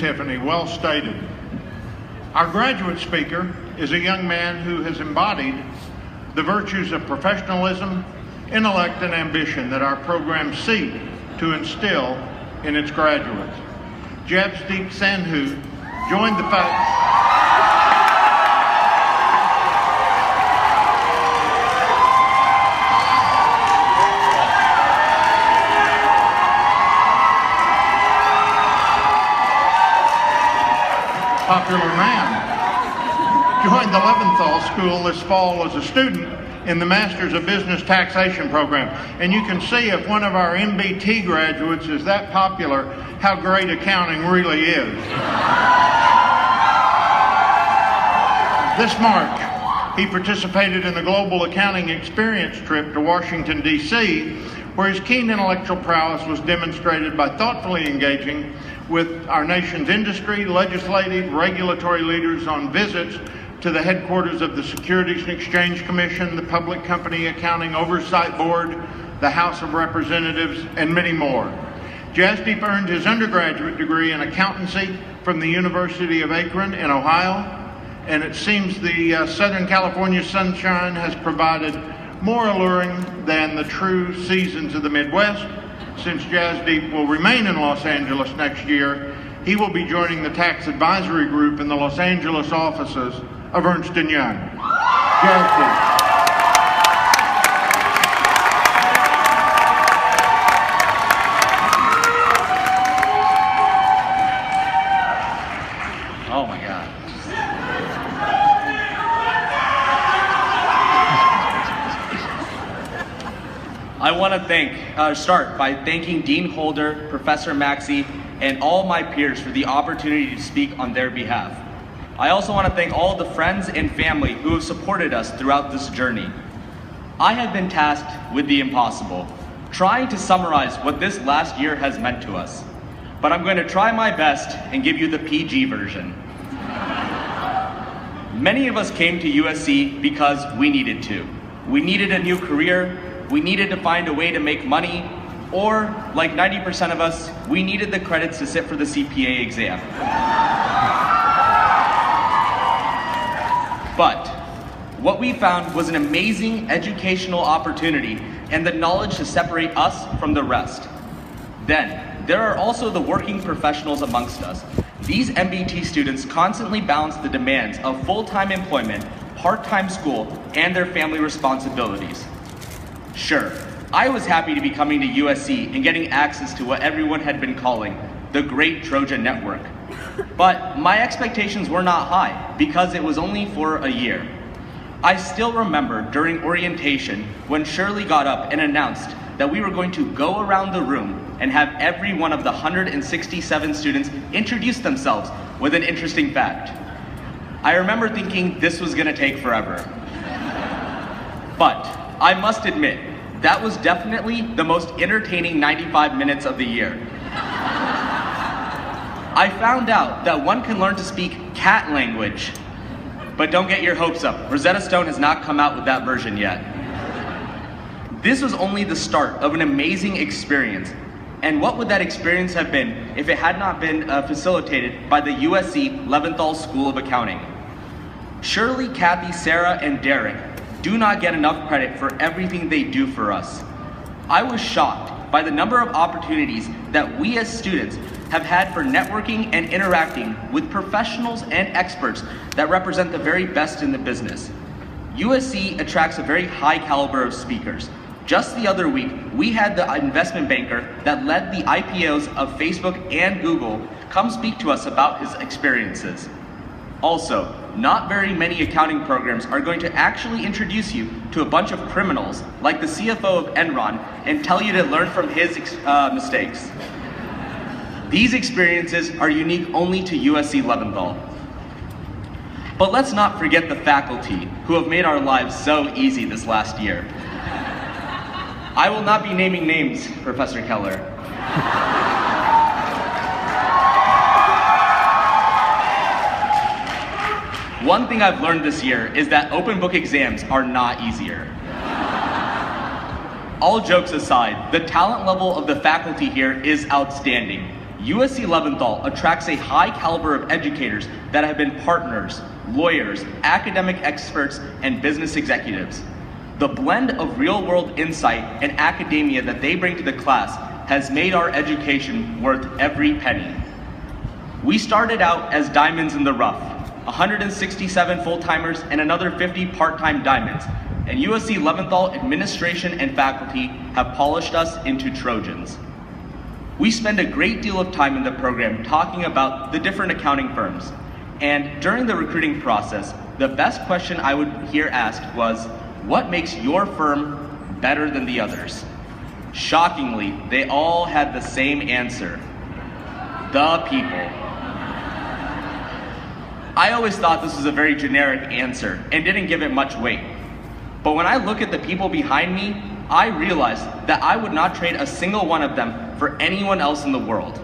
Tiffany, well stated. Our graduate speaker is a young man who has embodied the virtues of professionalism, intellect, and ambition that our programs seek to instill in its graduates. Jasdeep Sandhu joined the popular man, joined the Leventhal School this fall as a student in the Masters of Business Taxation program. And you can see if one of our MBT graduates is that popular, how great accounting really is. This March, he participated in the Global Accounting Experience trip to Washington, D.C., where his keen intellectual prowess was demonstrated by thoughtfully engaging with our nation's industry, legislative, regulatory leaders on visits to the headquarters of the Securities and Exchange Commission, the Public Company Accounting Oversight Board, the House of Representatives, and many more. Jasdeep earned his undergraduate degree in accountancy from the University of Akron in Ohio, and it seems the Southern California sunshine has provided more alluring than the true seasons of the Midwest. Since Jasdeep will remain in Los Angeles next year, he will be joining the tax advisory group in the Los Angeles offices of Ernst & Young. Jasdeep. Oh my God. I want to start by thanking Dean Holder, Professor Maxey, and all my peers for the opportunity to speak on their behalf. I also want to thank all the friends and family who have supported us throughout this journey. I have been tasked with the impossible, trying to summarize what this last year has meant to us. But I'm going to try my best and give you the PG version. Many of us came to USC because we needed to. We needed a new career, we needed to find a way to make money, or, like 90% of us, we needed the credits to sit for the CPA exam. But what we found was an amazing educational opportunity and the knowledge to separate us from the rest. Then, there are also the working professionals amongst us. These MBT students constantly balance the demands of full-time employment, part-time school, and their family responsibilities. Sure, I was happy to be coming to USC and getting access to what everyone had been calling the Great Trojan Network. But my expectations were not high because it was only for a year. I still remember during orientation when Shirley got up and announced that we were going to go around the room and have every one of the 167 students introduce themselves with an interesting fact. I remember thinking this was going to take forever. But I must admit, that was definitely the most entertaining 95 minutes of the year. I found out that one can learn to speak cat language, but don't get your hopes up. Rosetta Stone has not come out with that version yet. This was only the start of an amazing experience. And what would that experience have been if it had not been facilitated by the USC Leventhal School of Accounting? Shirley, Kathy, Sarah, and Derek do not get enough credit for everything they do for us. I was shocked by the number of opportunities that we as students have had for networking and interacting with professionals and experts that represent the very best in the business. USC attracts a very high caliber of speakers. Just the other week, we had the investment banker that led the IPOs of Facebook and Google come speak to us about his experiences. Also, not very many accounting programs are going to actually introduce you to a bunch of criminals like the CFO of Enron and tell you to learn from his mistakes. These experiences are unique only to USC Leventhal. But let's not forget the faculty who have made our lives so easy this last year. I will not be naming names, Professor Keller. One thing I've learned this year is that open book exams are not easier. All jokes aside, the talent level of the faculty here is outstanding. USC Leventhal attracts a high caliber of educators that have been partners, lawyers, academic experts, and business executives. The blend of real-world insight and academia that they bring to the class has made our education worth every penny. We started out as diamonds in the rough, 167 full-timers and another 50 part-time diamonds, and USC Leventhal administration and faculty have polished us into Trojans. We spend a great deal of time in the program talking about the different accounting firms, and during the recruiting process, the best question I would hear asked was, what makes your firm better than the others? Shockingly, they all had the same answer: the people. I always thought this was a very generic answer and didn't give it much weight. But when I look at the people behind me, I realized that I would not trade a single one of them for anyone else in the world.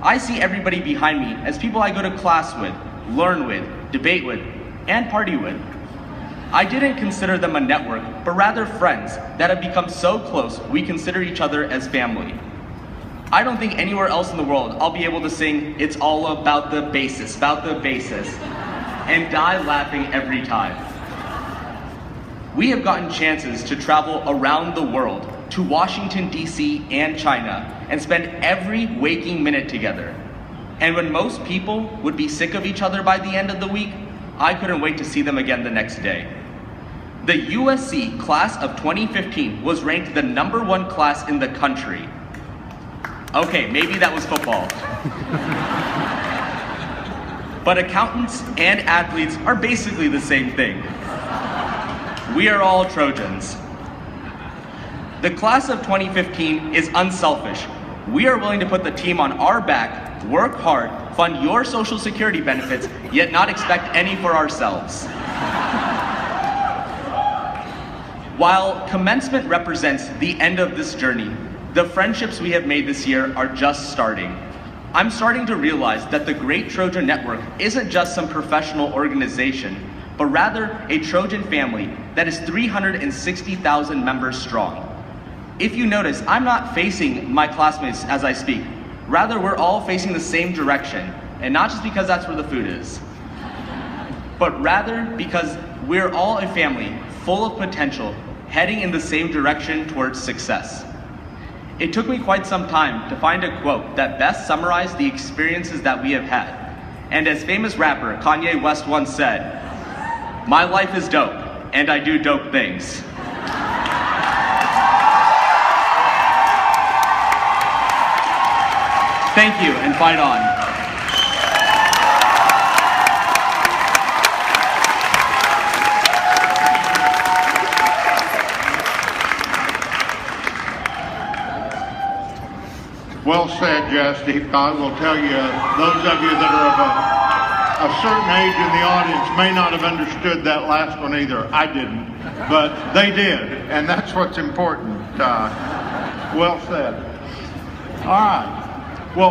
I see everybody behind me as people I go to class with, learn with, debate with, and party with. I didn't consider them a network, but rather friends that have become so close we consider each other as family. I don't think anywhere else in the world I'll be able to sing "It's All About the Basis," and die laughing every time. We have gotten chances to travel around the world, to Washington, D.C. and China, and spend every waking minute together. And when most people would be sick of each other by the end of the week, I couldn't wait to see them again the next day. The USC class of 2015 was ranked the #1 class in the country. Okay, maybe that was football. But accountants and athletes are basically the same thing. We are all Trojans. The class of 2015 is unselfish. We are willing to put the team on our back, work hard, fund your Social Security benefits, yet not expect any for ourselves. While commencement represents the end of this journey, the friendships we have made this year are just starting. I'm starting to realize that the Great Trojan Network isn't just some professional organization, but rather a Trojan family that is 360,000 members strong. If you notice, I'm not facing my classmates as I speak. Rather, we're all facing the same direction, and not just because that's where the food is, but rather because we're all a family full of potential, heading in the same direction towards success. It took me quite some time to find a quote that best summarized the experiences that we have had. And as famous rapper Kanye West once said, "My life is dope, and I do dope things." Thank you, and fight on. Well said, Jasdeep. I will tell you, those of you that are of a certain age in the audience may not have understood that last one either. I didn't, but they did, and that's what's important. Well said. All right.